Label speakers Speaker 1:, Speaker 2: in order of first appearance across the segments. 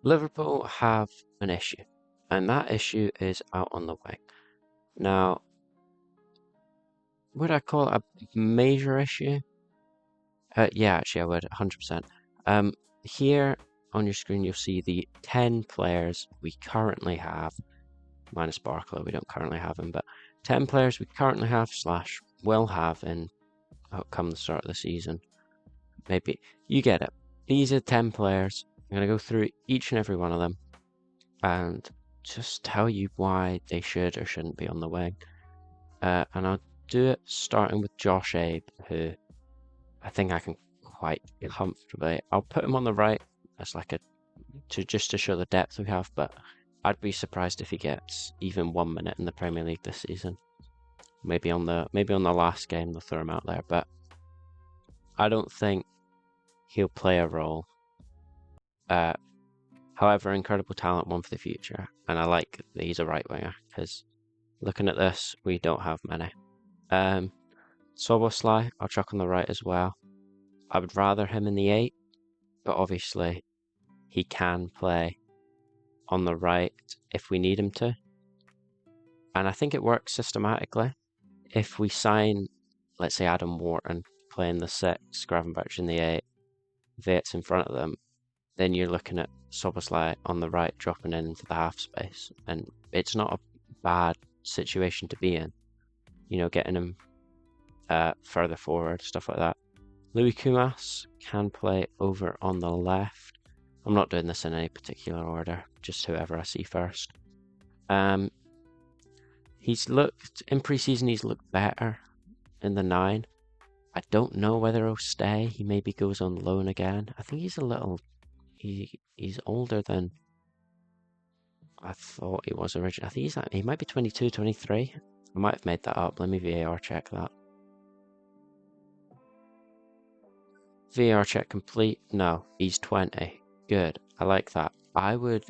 Speaker 1: Liverpool have an issue, and that issue is out on the wing. Now, would I call it a major issue? Yeah, actually, I would 100%. Here on your screen, you'll see the 10 players we currently have, minus BARCOLA. We don't currently have him, but 10 players we currently have slash will have in come the start of the season. Maybe you get it. These are 10 players. I'm going to go through each and every one of them and just tell you why they should or shouldn't be on the wing. And I'll do it starting with Josh Abe, who I think I can quite comfortably. I'll put him on the right as like just to show the depth we have, but I'd be surprised if he gets even 1 minute in the Premier League this season. Maybe on the last game they'll throw him out there, but I don't think he'll play a role. However, incredible talent, one for the future, and I like that he's a right winger because looking at this, we don't have many. Szoboszlai, I'll chuck on the right as well. I would rather him in the 8, but obviously he can play on the right if we need him to. And I think it works systematically. If we sign, let's say, Adam Wharton playing the 6, Gravenberch in the 8, Vates in front of them, then you're looking at Szoboszlai on the right dropping into the half space. And it's not a bad situation to be in. You know, getting him further forward, stuff like that. Louis Kumas can play over on the left. I'm not doing this in any particular order, just whoever I see first. He's looked, in pre-season, he's looked better in the 9. I don't know whether he'll stay. He maybe goes on loan again. I think he's a little, he's older than I thought he was originally. I think he might be 22, 23. I might have made that up. Let me VAR check that. VAR check complete. No, he's 20. Good. I like that. I don't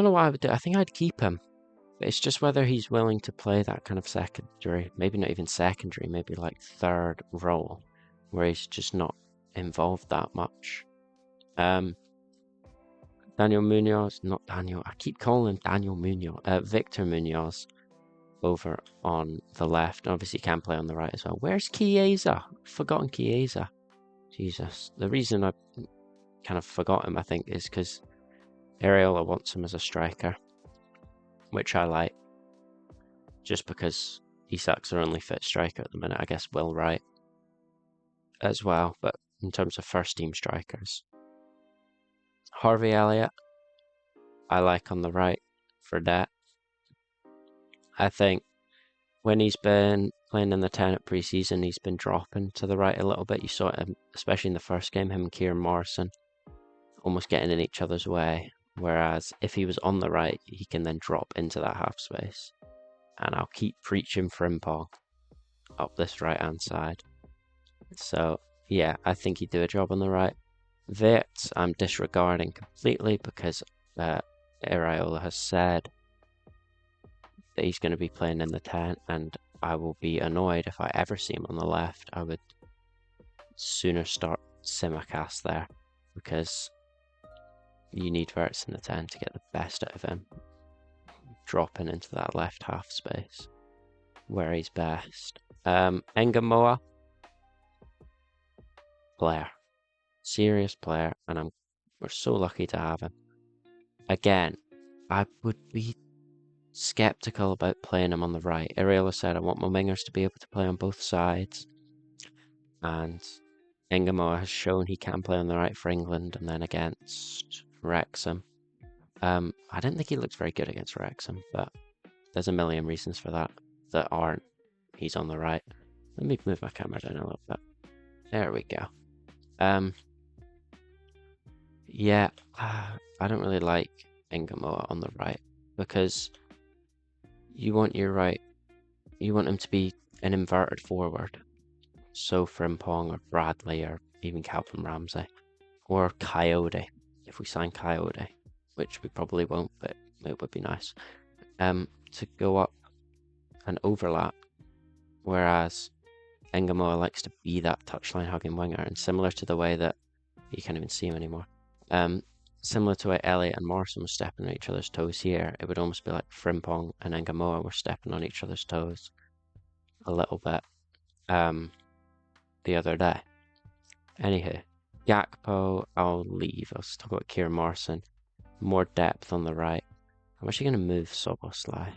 Speaker 1: know what I would do. I think I'd keep him. But it's just whether he's willing to play that kind of secondary, maybe not even secondary, maybe like third role, where he's just not involved that much. Daniel Munoz, not Daniel, I keep calling him Daniel Munoz. Victor Munoz over on the left. Obviously, he can play on the right as well. Where's Chiesa? Forgotten Chiesa. Jesus. The reason I kind of forgot him, I think, is because Areola wants him as a striker, which I like, just because Isak's our only fit striker at the minute. I guess Will Wright as well, but in terms of first team strikers, Harvey Elliott I like on the right for depth. I think when he's been playing in the 10 at pre-season, he's been dropping to the right a little bit. You saw it, especially in the first game, him and Kieran Morrison almost getting in each other's way. Whereas if he was on the right, he can then drop into that half space. And I'll keep preaching Frimpong up this right-hand side. So, yeah, I think he'd do a job on the right. Vates, I'm disregarding completely because Areola has said that he's going to be playing in the 10, and I will be annoyed if I ever see him on the left. I would sooner start Simicast there, because you need Verts in the 10 to get the best out of him, dropping into that left half space where he's best. Engamoa, player, serious player, and we're so lucky to have him. Again, I would be skeptical about playing him on the right. Areola said I want my wingers to be able to play on both sides, and Engamoa has shown he can play on the right for England, and then against Wrexham. I didn't think he looked very good against Wrexham, but there's a million reasons for that aren't he's on the right. Let me move my camera down a little bit. There we go. Yeah, I don't really like Engamoa on the right, because you want him to be an inverted forward. So Frimpong or Bradley or even Calvin Ramsey or Coyote, if we sign Coyote, which we probably won't, but it would be nice, to go up and overlap, whereas Engamoa likes to be that touchline hugging winger, and similar to the way that you can't even see him anymore, similar to where Elliot and Morrison were stepping on each other's toes here, it would almost be like Frimpong and Engamoa were stepping on each other's toes a little bit the other day. Anywho, Gakpo, I'll leave. I'll still got Kieran Morrison. More depth on the right. I'm actually going to move Soboslai.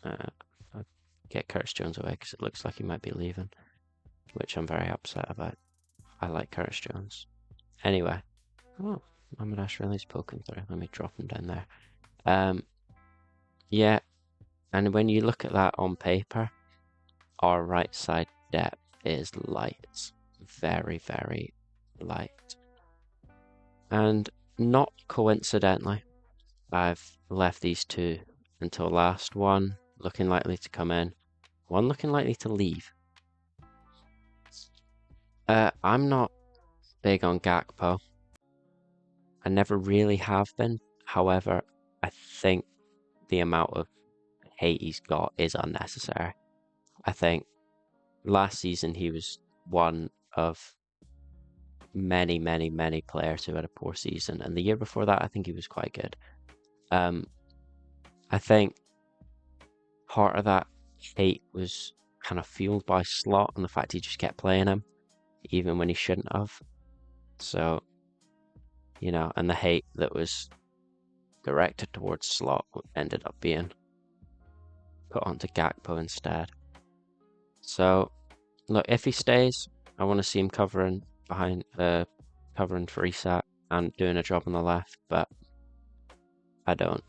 Speaker 1: I'll get Curtis Jones away because it looks like he might be leaving, which I'm very upset about. I like Curtis Jones. Anyway, oh, Mohamed Ashrali's poking through. Let me drop him down there. Yeah, and when you look at that on paper, our right side depth is light. Very, very light. And not coincidentally, I've left these two until last. One looking likely to come in, one looking likely to leave. I'm not big on Gakpo. I never really have been. However, I think the amount of hate he's got is unnecessary. I think last season he was one of many, many, many players who had a poor season, and the year before that, I think he was quite good. I think part of that hate was kind of fueled by Slot and the fact he just kept playing him, even when he shouldn't have. So, you know, and the hate that was directed towards Slot ended up being put onto Gakpo instead. So, look, if he stays, I want to see him covering behind, covering for Isak and doing a job on the left, but I don't.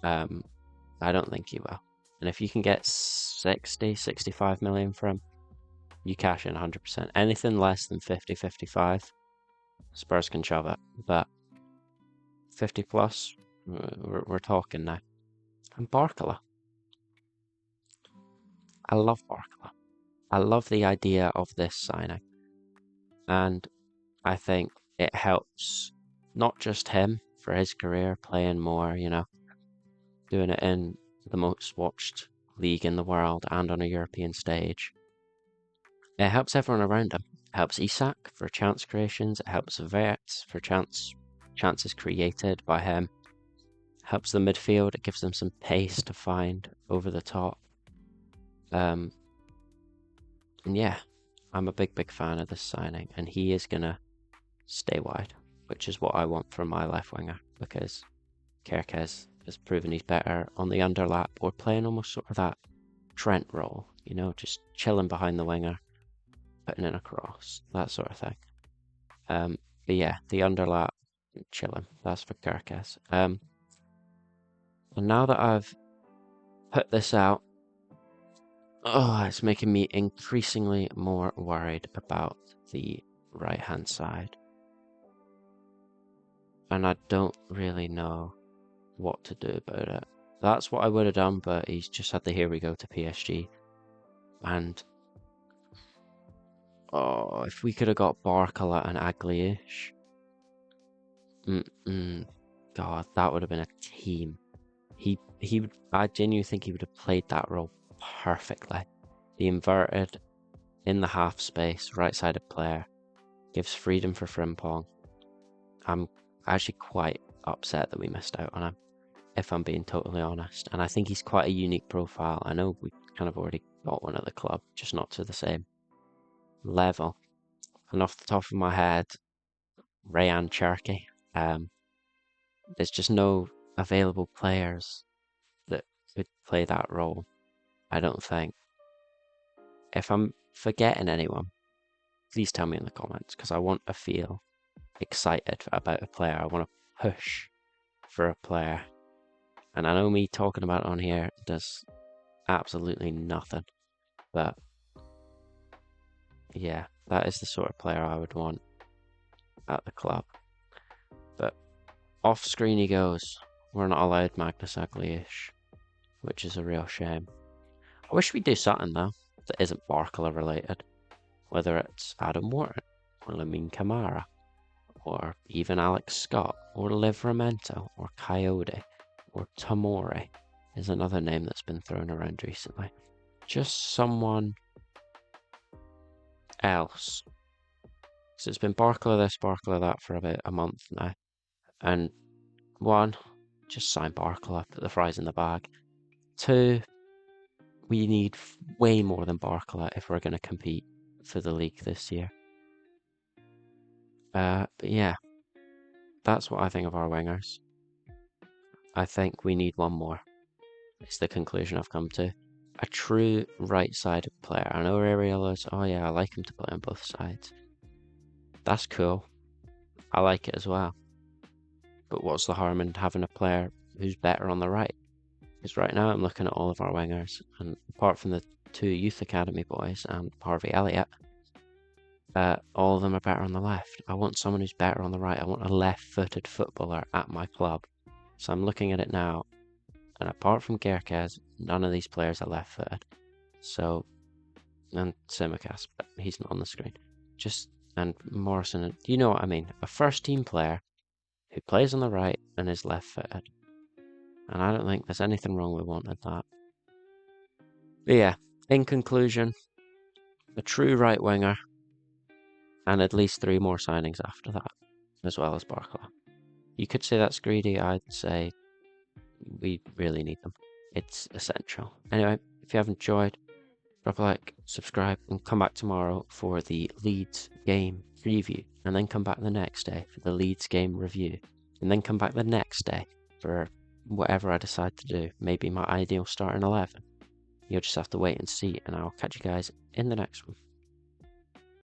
Speaker 1: I don't think he will. And if you can get 60, 65 million for him, you cash in 100%. Anything less than 50, 55, Spurs can shove it. But 50 plus, we're talking now. And BARCOLA. I love BARCOLA. I love the idea of this signing. And I think it helps not just him for his career, playing more, you know, doing it in the most watched league in the world and on a European stage. It helps everyone around him. It helps Isak for chance creations. It helps Verts for chances created by him. It helps the midfield. It gives them some pace to find over the top. And yeah, I'm a big fan of this signing, and he is gonna stay wide, which is what I want from my left winger, because Kerkez has proven he's better on the underlap or playing almost sort of that Trent role, you know, just chilling behind the winger, putting in a cross, that sort of thing. But yeah, the underlap, chilling, that's for Kerkez. And now that I've put this out, it's making me increasingly more worried about the right-hand side. And I don't really know what to do about it. That's what I would have done, but he's just had the here we go to PSG. And if we could have got Barcola and Agliish, God, that would have been a team. I genuinely think he would have played that role perfectly. The inverted, in the half space, right-sided player, gives freedom for Frimpong. I'm actually quite upset that we missed out on him, if I'm being totally honest. And I think he's quite a unique profile. I know we kind of already got one at the club, just not to the same level. And off the top of my head, Rayan Cherki. There's just no available players that could play that role, I don't think. If I'm forgetting anyone, please tell me in the comments, because I want to feel excited about a player. I want to push for a player. And I know me talking about it on here does absolutely nothing. But yeah, that is the sort of player I would want at the club. But off screen he goes. We're not allowed Magnus Agliish, which is a real shame. I wish we'd do something though that isn't Barcola related. Whether it's Adam Wharton, or Lamine Camara, or even Alex Scott, or Livramento, or Coyote, or Tamori is another name that's been thrown around recently. Just someone else. So it's been Barcola this, Barcola that for about a month now. And one, just sign BARCOLA, put the fries in the bag. Two, we need way more than BARCOLA if we're going to compete for the league this year. But yeah, that's what I think of our wingers. I think we need one more. It's the conclusion I've come to. A true right-sided player. I know Areola's, oh yeah, I like him to play on both sides. That's cool. I like it as well. But what's the harm in having a player who's better on the right? Because right now I'm looking at all of our wingers, and apart from the two youth academy boys and Harvey Elliott, all of them are better on the left. I want someone who's better on the right. I want a left-footed footballer at my club. So I'm looking at it now, and apart from Gerkes, none of these players are left-footed. So, and Simicast, but he's not on the screen. And Morrison, you know what I mean? A first-team player who plays on the right and is left-footed. And I don't think there's anything wrong with wanting that. But yeah, in conclusion, a true right winger, and at least 3 more signings after that, as well as BARCOLA. You could say that's greedy. I'd say we really need them. It's essential. Anyway, if you have enjoyed, drop a like, subscribe, and come back tomorrow for the Leeds game preview, and then come back the next day for the Leeds game review, and then come back the next day for whatever I decide to do. Maybe my ideal starting 11. You'll just have to wait and see, and I'll catch you guys in the next one.